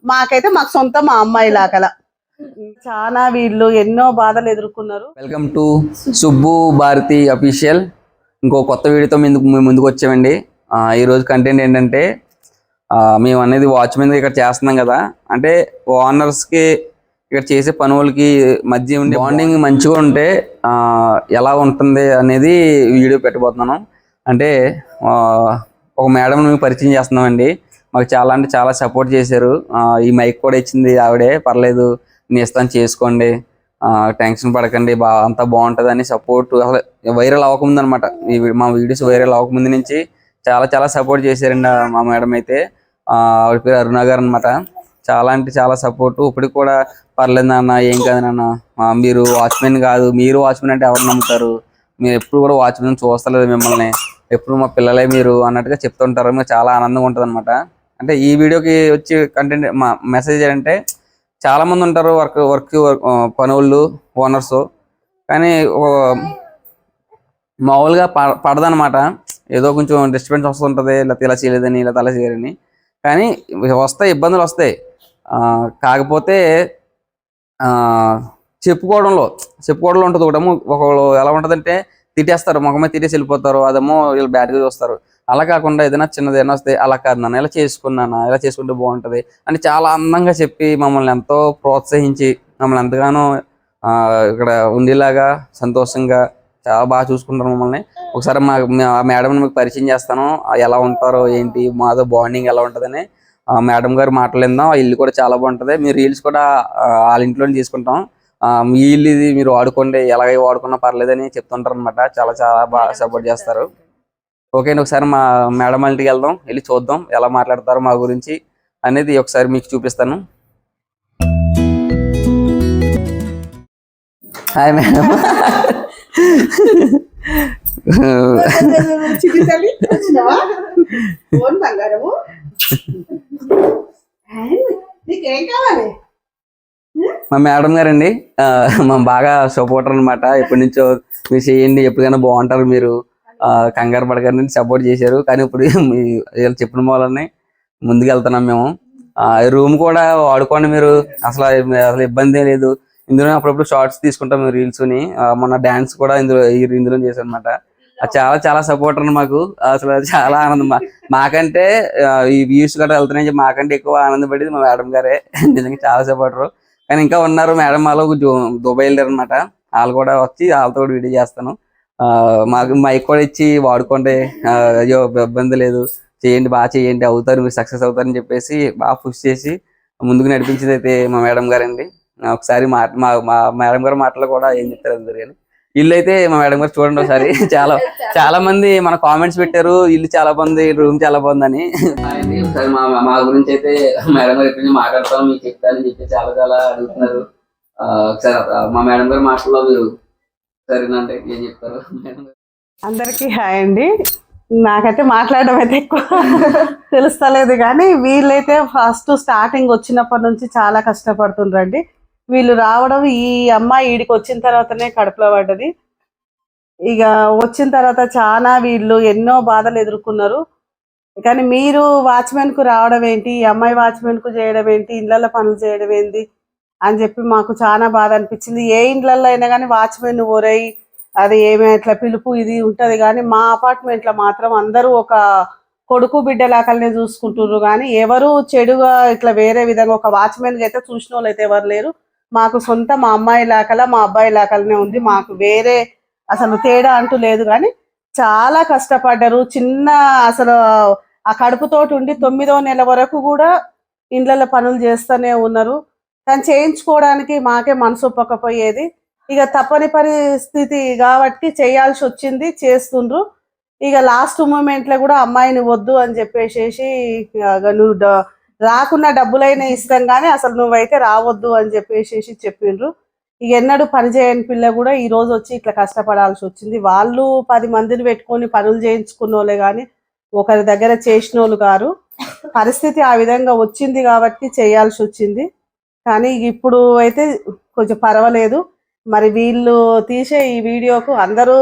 మాకైతే మాకు సొంత మా అమ్మాయి లాకల చాలా వీళ్ళు ఎన్నో బాధలు ఎదుర్కొన్నారు. Welcome to Subbu Bharati official. ఇంకో కొత్త వీడియోతో ముందుకు వచ్చామండి. ఈరోజు కంటెంట్ ఏంటంటే మేము అనేది వాచ్మెన్ ఇక్కడ చేస్తున్నాం కదా, అంటే ఓనర్స్కి ఇక్కడ చేసే పనులకి మధ్య ఉండే బాండింగ్ మంచిగా ఉంటే ఎలా ఉంటుంది అనేది వీడియో పెట్టబోతున్నాను. అంటే ఒక మేడం మేము పరిచయం చేస్తున్నామండి. మాకు చాలా అంటే చాలా సపోర్ట్ చేశారు. ఈ మైక్ కూడా ఇచ్చింది ఆవిడే, పర్లేదు నేను ఇస్తాను చేసుకోండి, టెన్షన్ పడకండి, అంతా బాగుంటుంది అని సపోర్ట్. అసలు వైరల్ అవ్వకముందు అనమాట, మా వీడియోస్ వైరల్ అవ్వకముందు నుంచి చాలా చాలా సపోర్ట్ చేశారండి మా మేడం అయితే. ఆవిడ పేరు అరుణ గారు అనమాట. చాలా అంటే చాలా సపోర్ట్. ఇప్పటికి కూడా పర్లేదు నాన్న, ఏం కాదు నాన్న, మీరు వాచ్మెన్ కాదు, మీరు వాచ్మెన్ అంటే ఎవరు నమ్ముతారు, మీరు ఎప్పుడు కూడా వాచ్మెన్ చూస్తలేదు మిమ్మల్ని, ఎప్పుడు మా పిల్లలే మీరు అన్నట్టుగా చెప్తుంటారు. మీకు చాలా ఆనందంగా ఉంటుంది అనమాట. అంటే ఈ వీడియోకి వచ్చి కంటెంట్ మా మెసేజ్ ఏంటంటే, చాలా మంది ఉంటారు వర్క్ పనులు ఓనర్స్, కానీ మామూలుగా పడదనమాట. ఏదో కొంచెం డిస్టర్బెన్స్ వస్తుంటుంది, లేకపోతే ఇలా చేయలేదని ఇలా అలా చేయరని. కానీ వస్తాయి, ఇబ్బందులు వస్తాయి. కాకపోతే చెప్పుకోవడంలో ఉంటుంది. ఒకళ్ళు ఎలా ఉంటుందంటే తిట్టేస్తారు, ముఖమే తిట్టేసి వెళ్ళిపోతారు, అదేమో వీళ్ళు బ్యాడ్గా చూస్తారు. అలా కాకుండా ఏదైనా చిన్నది ఏదైనా వస్తే, అలా కాదు నాన్న, ఇలా చేసుకున్నానా, ఇలా చేసుకుంటే బాగుంటుంది అని చాలా అందంగా చెప్పి మమ్మల్ని ఎంతో ప్రోత్సహించి మమ్మల్ని ఎంతగానో ఇక్కడ ఉండేలాగా సంతోషంగా చాలా బాగా చూసుకుంటారు మమ్మల్ని. ఒకసారి మేడంని మీకు పరిచయం చేస్తాను, ఎలా ఉంటారో ఏంటి, మాతో బాండింగ్ ఎలా ఉంటుందని. మేడం గారు మాట్లాడిందాం. ఆ ఇల్లు కూడా చాలా బాగుంటుంది. మీరు రీల్స్ కూడా వాళ్ళ ఇంట్లోనే తీసుకుంటాం. మీ ఇల్లు ఇది, మీరు వాడుకోండి, ఎలాగ వాడుకున్నా పర్లేదని చెప్తుంటారు అనమాట. చాలా చాలా బాగా సపోర్ట్ చేస్తారు. ఓకే అండి, ఒకసారి మా మేడం వాళ్ళ ఇంటికి వెళ్దాం, వెళ్ళి చూద్దాం ఎలా మాట్లాడతారో మా గురించి అనేది ఒకసారి మీకు చూపిస్తాను. Hi madam. మా మేడం గారండి, మా బాగా సపోర్టర్ అనమాట. ఎప్పటి నుంచో మీరు చేయండి, ఎప్పటికైనా బాగుంటారు, మీరు కంగారు పడగానే సపోర్ట్ చేశారు. కానీ ఇప్పుడు వీళ్ళు చెప్పిన వాళ్ళని ముందుకు వెళ్తున్నాం మేము. రూమ్ కూడా వాడుకోండి మీరు, అసలు ఇబ్బంది లేదు. ఇందులో అప్పుడప్పుడు షార్ట్స్ తీసుకుంటాం మేము, రీల్స్ని. మొన్న డాన్స్ కూడా ఇందులో చేశారు అనమాట. చాలా చాలా సపోర్టర్ మాకు. అసలు చాలా ఆనందం. మాకంటే ఈ వ్యూస్ గట్రా వెళ్తున్నాయి, మాకంటే ఎక్కువ ఆనందపడేది మా మేడం గారే. నిజంగా చాలా సపోర్టరు. కానీ ఇంకా ఉన్నారు మేడం వాళ్ళు, దుబాయ్ వెళ్ళారు అనమాట. వాళ్ళు కూడా వచ్చి వాళ్ళతో కూడా వీడియో చేస్తాను. మాకు మైక్ కూడా ఇచ్చి వాడుకోండి, అయ్యో ఇబ్బంది లేదు, చేయండి, బాగా చేయండి, అవుతారు, మీరు సక్సెస్ అవుతారని చెప్పేసి బాగా పుష్ చేసి ముందుకు నడిపించేది అయితే మా మేడం గారండి. ఒకసారి మా మేడం గారు మాటలు కూడా ఏం చెప్తారు అందరు. కానీ ఇల్లు అయితే మా మేడం గారు చూడండి ఒకసారి. చాలా మంది మన కామెంట్స్ పెట్టారు, ఇల్లు చాలా బాగుంది, రూమ్ చాలా బాగుందని. ఒకసారి మా గురించి అయితే మేడం గారు ఎప్పటి నుంచి మాట్లాడతాను, మీకు చెప్తానని చెప్పి చాలా చాలా అడుగుతున్నారు. ఒకసారి మా మేడం గారు మాటల్లో మీరు సరేనంటే ఏం చెప్తారు? అందరికీ హాయ్ అండి. నాకైతే మాట్లాడడం అయితే ఎక్కువ తెలుస్తలేదు, కానీ వీళ్ళైతే ఫస్ట్ స్టార్టింగ్ వచ్చినప్పటి నుంచి చాలా కష్టపడుతుండ్రండి. వీళ్ళు రావడం, ఈ అమ్మాయి ఈడికి వచ్చిన తర్వాతనే కడుపులో పడ్డది. ఇక వచ్చిన తర్వాత చాలా వీళ్ళు ఎన్నో బాధలు ఎదుర్కొన్నారు. కానీ మీరు వాచ్మెన్కు రావడం ఏంటి, ఈ అమ్మాయి వాచ్మెన్కు చేయడం ఏంటి, ఇళ్ళల్లో పనులు చేయడం ఏంటి అని చెప్పి మాకు చాలా బాధ అనిపించింది. ఏ ఇండ్లలో అయినా కానీ వాచ్మెన్ ఒరై అది ఏమి ఇట్లా పిలుపు ఇది ఉంటుంది, కానీ మా అపార్ట్మెంట్లో మాత్రం అందరూ ఒక కొడుకు బిడ్డలాకల్నే చూసుకుంటున్నారు. కానీ ఎవరు చెడుగా ఇట్లా వేరే విధంగా ఒక వాచ్మెన్కి అయితే చూసిన వాళ్ళు అయితే ఎవరు లేరు. మాకు సొంత మా అమ్మాయి లాకల మా అబ్బాయి లాకలనే ఉంది. మాకు వేరే అసలు తేడా అంటూ లేదు. కానీ చాలా కష్టపడ్డారు. చిన్న అసలు ఆ కడుపుతోటి ఉండి 9వ నెల వరకు కూడా ఇండ్లలో పనులు చేస్తూనే ఉన్నారు. కానీ చేయించుకోవడానికి మాకే మనసు ఒప్పకపోయేది. ఇక తప్పని పరిస్థితి కాబట్టి చేయాల్సి వచ్చింది, చేస్తుండ్రు. ఇక లాస్ట్ మూమెంట్లో కూడా అమ్మాయిని వద్దు అని చెప్పేసి, నువ్వు రాకున్న డబ్బులైనా ఇస్తాం కానీ అసలు నువ్వైతే రావద్దు అని చెప్పేసి చెప్పిండ్రు. ఇక ఎన్నడూ పని చేయని పిల్ల కూడా ఈ రోజు వచ్చి ఇట్లా కష్టపడాల్సి వచ్చింది. వాళ్ళు 10 మందిని పెట్టుకొని పనులు చేయించుకున్న వాళ్ళే కానీ ఒకరి దగ్గర చేసిన వాళ్ళు కారు. పరిస్థితి ఆ విధంగా వచ్చింది కాబట్టి చేయాల్సి వచ్చింది. కానీ ఇప్పుడు అయితే కొంచెం పర్వాలేదు. మరి వీళ్ళు తీసే ఈ వీడియోకు అందరూ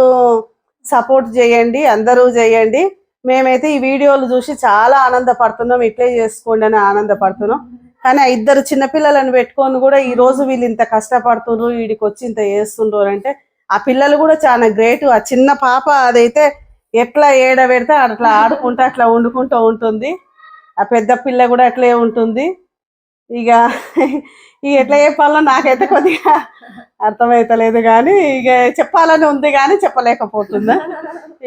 సపోర్ట్ చేయండి, అందరూ చేయండి. మేమైతే ఈ వీడియోలు చూసి చాలా ఆనందపడుతున్నాం. ఇట్లే చేసుకోండి అని ఆనందపడుతున్నాం. కానీ ఆ ఇద్దరు చిన్నపిల్లలను పెట్టుకొని కూడా ఈ రోజు వీళ్ళు ఇంత కష్టపడుతున్నారు, వీడికి వచ్చి ఇంత చేస్తుండ్రు అంటే ఆ పిల్లలు కూడా చాలా గ్రేట్. ఆ చిన్న పాప అదైతే ఎట్లా ఏడ పెడితే అట్లా ఆడుకుంటూ అట్లా వండుకుంటూ ఉంటుంది. ఆ పెద్ద పిల్ల కూడా అట్లే ఉంటుంది. ఇక ఎట్లా చెప్పాలో నాకైతే కొద్దిగా అర్థమైతలేదు, కానీ ఇక చెప్పాలని ఉంది కానీ చెప్పలేకపోతున్నా.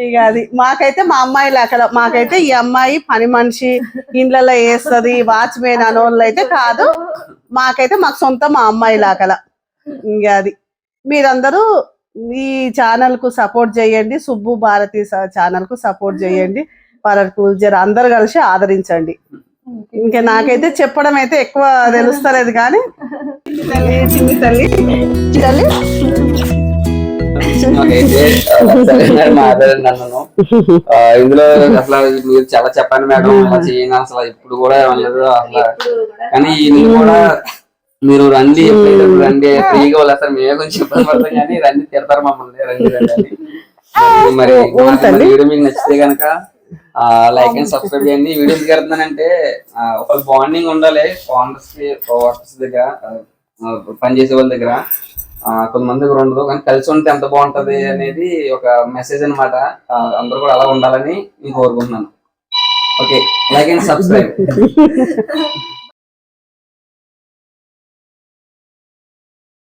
ఇక అది మాకైతే మా అమ్మాయి అక్కడ మాకైతే ఈ అమ్మాయి పని మనిషి, ఇండ్లలో వేస్తుంది, వాచ్మెన్ అనోళ్ళు అయితే కాదు. మాకైతే మాకు సొంత మా అమ్మాయి లాకల. ఇక అది మీరందరూ ఈ ఛానల్ కు సపోర్ట్ చేయండి, సుబ్బు భారతి ఛానల్ కు సపోర్ట్ చేయండి, వాళ్ళకు జర అందరు కలిసి ఆదరించండి. ఇంకా నాకైతే చెప్పడం అయితే ఎక్కువ తెలుస్తలేదు కానీ చిన్ని తల్లి తల్లి నాకైతే మాట్లాడండి నన్ను ఇందులో అసలు మీరు చాలా చెప్పండి మేడం, అలా చేయండి అసలు ఇప్పుడు కూడా ఏమలేదు అసలు. కానీ ఇది కూడా మీరు రండి, ఎప్పుడైతే రండి ఫ్రీగా వాళ్ళు అసలు మేమే కొంచెం ఇబ్బంది పడతాం కానీ రండి, తిడతారు మమ్మల్ని రండి రండి అని. మరి వీడియో మీకు నచ్చితే కనుక లైక్ అండ్ సబ్స్క్రైబ్ చేయండి. వీడియో ఎందుకు పెడుతున్నానంటే ఒక బాండింగ్ ఉండాలి ఫౌండర్స్ కి, వర్కర్స్ దగ్గర, పనిచేసే వాళ్ళ దగ్గర. కొంతమంది దగ్గర ఉండదు కానీ కలిసి ఉంటే ఎంత బాగుంటది అనేది ఒక మెసేజ్ అన్నమాట. అందరూ కూడా అలా ఉండాలని నేను కోరుకుంటున్నాను. Okay, like and subscribe.